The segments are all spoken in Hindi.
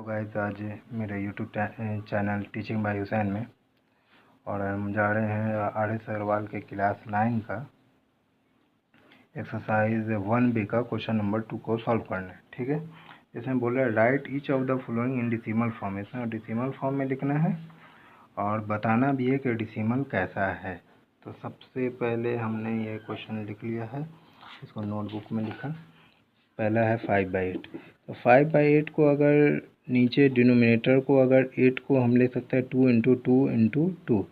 हेलो गाइस, आज मेरे YouTube channel teaching bye Hussain में और हम जा रहे हैं RS अग्रवाल के क्लास 9 का एक्सरसाइज 1B का क्वेश्चन नंबर 2 को सॉल्व करना है। ठीक है, इसमें बोल रहा है right each of the following in decimal form. इसमें डेसिमल फॉर्म में लिखना है और बताना भी है कि डेसिमल कैसा है। तो सबसे पहले हमने ये क्वेश्चन लिख लिया है, इसको नोटबुक में लिखा। पहला है 5/8। तो 5/8 को अगर नीचे डिनोमिनेटर को अगर 8 को हम ले सकते हैं 2 इंटू 2 इंटू 2,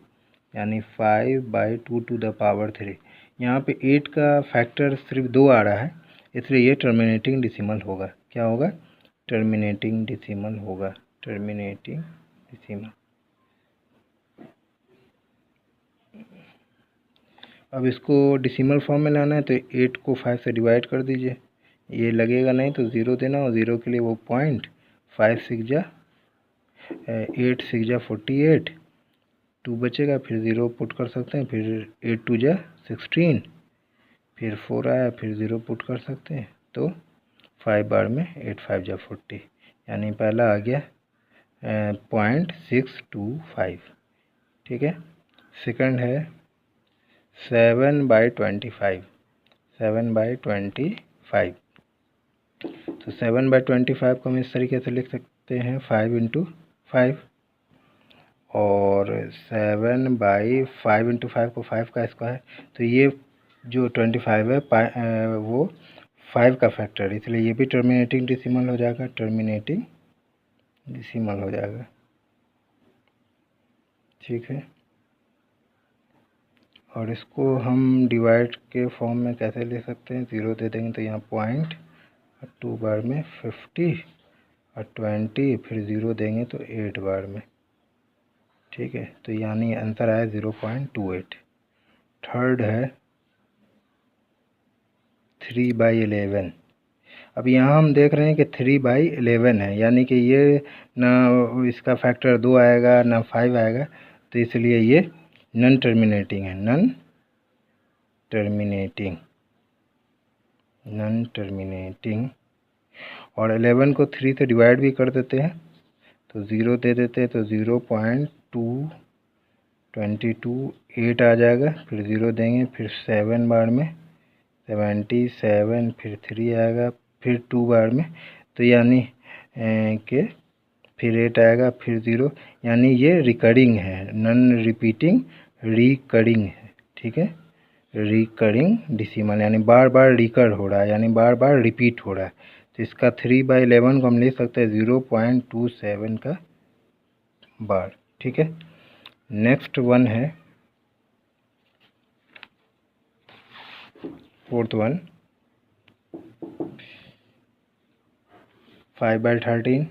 यानी 5/2 टू द पावर 3। यहाँ पे 8 का फैक्टर सिर्फ 2 आ रहा है, इसलिए ये टर्मिनेटिंग डेसिमल होगा। क्या होगा? टर्मिनेटिंग डेसिमल होगा। Terminating decimal. अब इसको डेसिमल फॉर्म में लाना है तो 8 को 5 से डिवाइड कर दीजिए। ये लगेगा नहीं तो 0 देना, और 0 के लिए वो पॉइंट। 5 6 जा 8 6 जा 48, 2 बचेगा, फिर 0 पुट कर सकते हैं, फिर 8 2 जा 16, फिर 4 आया, फिर 0 पुट कर सकते हैं। तो 5 बार में 8 5 जा 40, यानी पहला आ गया 0.625। ठीक है, सेकंड है 7/25। 7/25। तो 7/25 को हम इस तरीके से लिख सकते हैं 5 इंटू 5, और 7/5 इंटू 5 को 5 का स्क्वायर। तो ये जो 25 है वो 5 का फैक्टर, इसलिए ये भी टर्मिनेटिंग डेसिमल हो जाएगा। टर्मिनेटिंग डेसिमल हो जाएगा। ठीक है, और इसको हम डिवाइड के फॉर्म में कैसे ले सकते हैं? 0 दे देंगे तो यहाँ पॉइंट, 2 बार में 50 और 20, फिर 0 देंगे तो 8 बार में। ठीक है, तो यानी आंसर आया 0.28। थर्ड है 3/11। अब यहाँ हम देख रहे हैं कि 3/11 है, यानी कि ये ना इसका फैक्टर 2 आएगा ना 5 आएगा, तो इसलिए ये नॉन टर्मिनेटिंग है। Non terminating, non terminating. और 11 को 3 से डिवाइड भी कर देते हैं तो 0 दे देते हैं, तो 0.222 8 आ जाएगा, फिर 0 देंगे, फिर 7 बार में 77, फिर 3 आएगा, फिर 2 बार में, तो यानी कि फिर 8 आएगा, फिर 0, यानी ये रिकरिंग है, नॉन रिपीटिंग, रिकरिंग है। ठीक है, रिकरिंग डेसिमल, यानी बार बार रिकर हो रहा है, यानी बार बार रिपीट हो रहा है। तो इसका 3/11 को हम ले सकते हैं 0.27 का बार। ठीक है, नेक्स्ट वन है फोर्थ वन 5/13।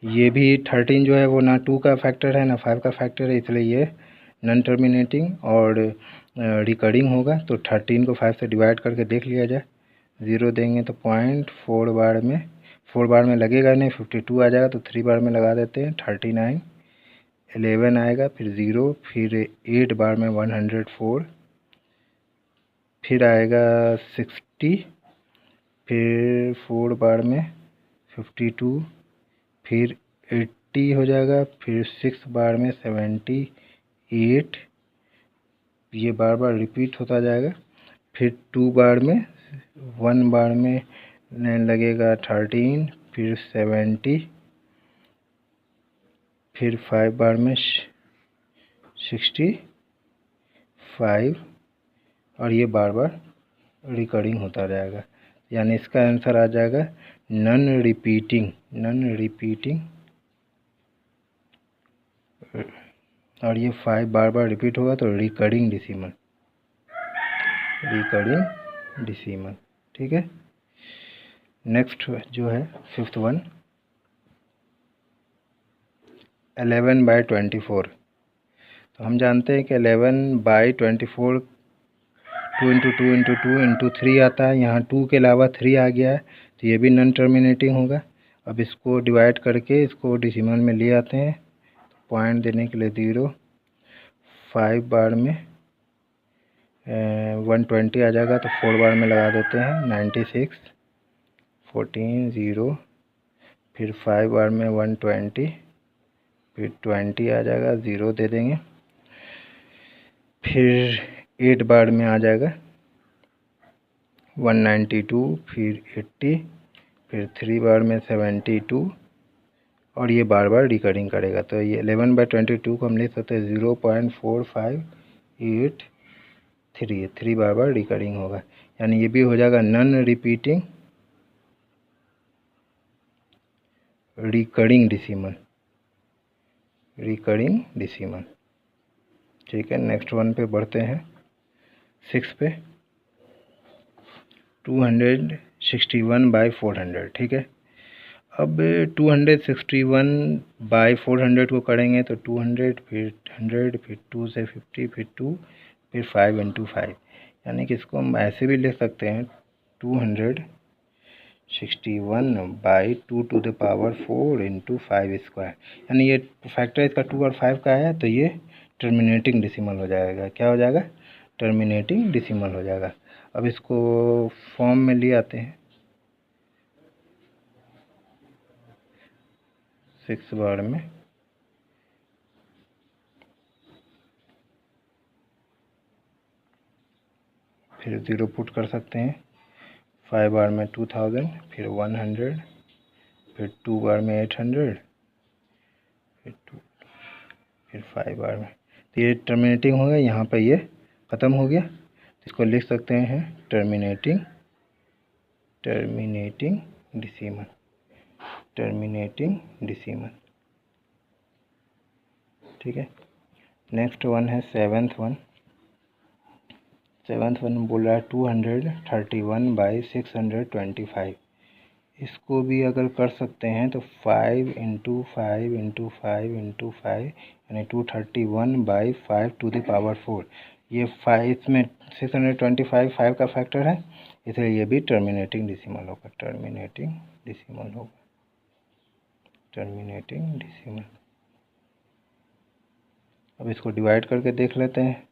ये भी 13 जो है वो ना 2 का फैक्टर है ना 5 का फैक्टर है, इसलिए ये नॉन टर्मिनेटिंग और रिकरिंग होगा। तो 13 को 5 से डिवाइड करके देख लिया जाए। 0 देंगे तो 0.4 बार में, 4 बार में लगेगा नहीं, 52 आ जाएगा, तो 3 बार में लगा देते हैं 39। 11 आएगा, फिर 0, फिर 8 बार में 104, फिर आएगा 60, फिर 4 बार में 52, फिर 80 हो जाएगा, फिर 6 बार में 78, ये बार बार रिपीट होता जाएगा। फिर 2 बार में 1 बार में लगेगा 13, फिर 70, फिर 5 बार में 65, और ये बार बार रिकरिंग होता रहेगा, यानी इसका आंसर आ जाएगा नॉन रिपीटिंग। नॉन रिपीटिंग, और ये 5 बार बार रिपीट होगा तो रिकरिंग डेसिमल। Recurring decimal. ठीक है, नेक्स्ट जो है फिफ्थ वन 11/24। तो हम जानते हैं कि 11/24 2 इंटू 2 इंटू 2 इंटू 3 आता है। यहाँ 2 के अलावा 3 आ गया है, तो ये भी नॉन टर्मिनेटिंग होगा। अब इसको डिवाइड करके इसको डेसिमल में ले आते हैं, पॉइंट देने के लिए 0, 5 बार में 120 आ जाएगा, तो 4 बार में लगा देते हैं 96, 14 0, फिर 5 बार में 120, फिर 20 आ जाएगा, 0 दे देंगे। फिर 8 बार में आ जाएगा 192, फिर 80, फिर 3 बार में 72, और ये बार बार रिकरिंग करेगा। तो ये 11/22 को हम लिख सकते हैं 0.4583, 3 बार बार रिकरिंग होगा, यानी ये भी हो जाएगा नॉन रिपीटिंग रिकरिंग डेसिमल। ठीक है, नेक्स्ट वन पे बढ़ते हैं, 6 पे। 261/400, ठीक है। अब 261/400 को करेंगे तो 200, फिर 100, फिर 2 से 50, फिर 2, फिर 5 × 5, यानी कि इसको हम ऐसे भी लिख सकते हैं 261/2 to the power 4 × 5 स्क्वायर, यानी ये फैक्टर इसका 2 और 5 का है, तो ये टर्मिनेटिंग डेसिमल हो जाएगा। क्या हो जाएगा? टर्मिनेटिंग डेसिमल हो जाएगा। अब इसको फॉर्म में ले आते हैं, 6 बार में, फिर 0 पुट कर सकते हैं। 5 बार में 2000, फिर 100, फिर 2 बार में 800, फिर 2, फिर 5 बार में। तो ये टर्मिनेटिंग हो गया, यहाँ पर ये ख़त्म हो गया। तो इसको लिख सकते हैं टर्मिनेटिंग डेसिमल। ठीक है। नेक्स्ट वन है सेवन्थ वन बोल रहा है 231/625। इसको भी अगर कर सकते हैं तो 5 × 5 × 5 × 5 यानी 231/5 to the power 4। ये 5, इसमें 625 5 का फैक्टर है, इसलिए ये भी टर्मिनेटिंग डेसिमल होगा। अब इसको डिवाइड करके देख लेते हैं,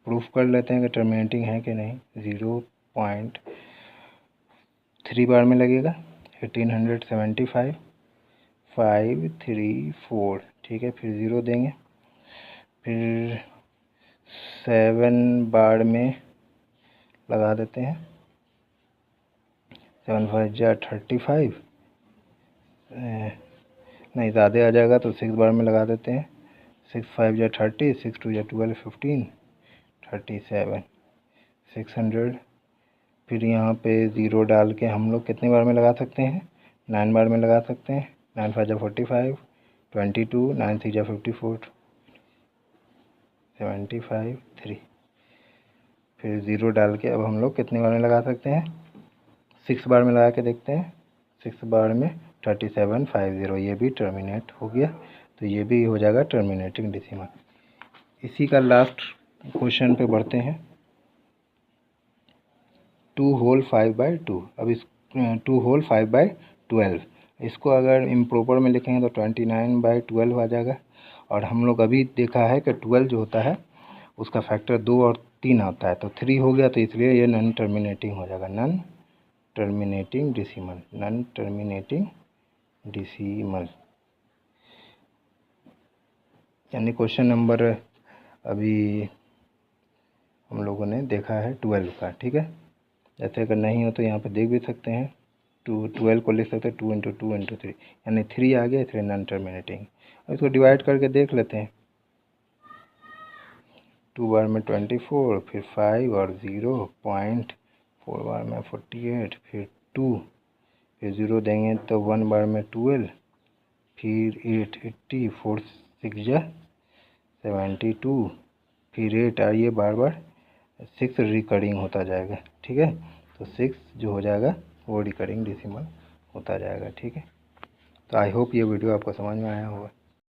प्रूफ कर लेते हैं कि टर्मिनेटिंग है कि नहीं। 0.3 बार में लगेगा 1875, 5 3 4, ठीक है। फिर 0 देंगे, फिर 7 बार में लगा देते हैं, 7 5 जा 35, नहीं ज़्यादा आ जाएगा तो 6 बार में लगा देते हैं, 6 5 जा 30, 6 2 जा 12 15 37 600। फिर यहाँ पे 0 डाल के हम लोग कितने बार में लगा सकते हैं? 9 बार में लगा सकते हैं। 9 5 जा 45, 22, 9 6 जा 54, 75 3। फिर 0 डाल के अब हम लोग कितने बार में लगा सकते हैं? 6 बार में लगा के देखते हैं। 6 बार में 37 50, ये भी टर्मिनेट हो गया, तो ये भी हो जाएगा टर्मिनेटिंग डेसिमल। इसी का लास्ट क्वेश्चन पे बढ़ते हैं, 2 होल 5/2। अब इस 2 होल 5/12, इसको अगर इम्प्रॉपर में लिखेंगे तो 29/12 आ जाएगा। और हम लोग अभी देखा है कि 12 जो होता है उसका फैक्टर 2 और 3 आता है, तो 3 हो गया, तो इसलिए ये नॉन टर्मिनेटिंग हो जाएगा, नॉन टर्मिनेटिंग डेसिमल। यानी क्वेश्चन नंबर अभी हम लोगों ने देखा है 12 का, ठीक है। ऐसे अगर नहीं हो तो यहाँ पे देख भी सकते हैं, 12 को लिख सकते हैं 2 × 2 × 3, यानी 3 आ गया, इसलिए नॉन टर्मिनेटिंग। अब इसको डिवाइड करके देख लेते हैं, 2 बार में 24, फिर 5 और 0, 4 बार में 48, फिर 2, फिर 0 देंगे तो 1 बार में 12, फिर 8 80, 4 6 जा 72, फिर 8 आइए बार बार 6 रिकरिंग होता जाएगा, ठीक है। तो 6 जो हो जाएगा वो रिकरिंग डेसिमल होता जाएगा, ठीक है। तो आई होप ये वीडियो आपको समझ में आया होगा।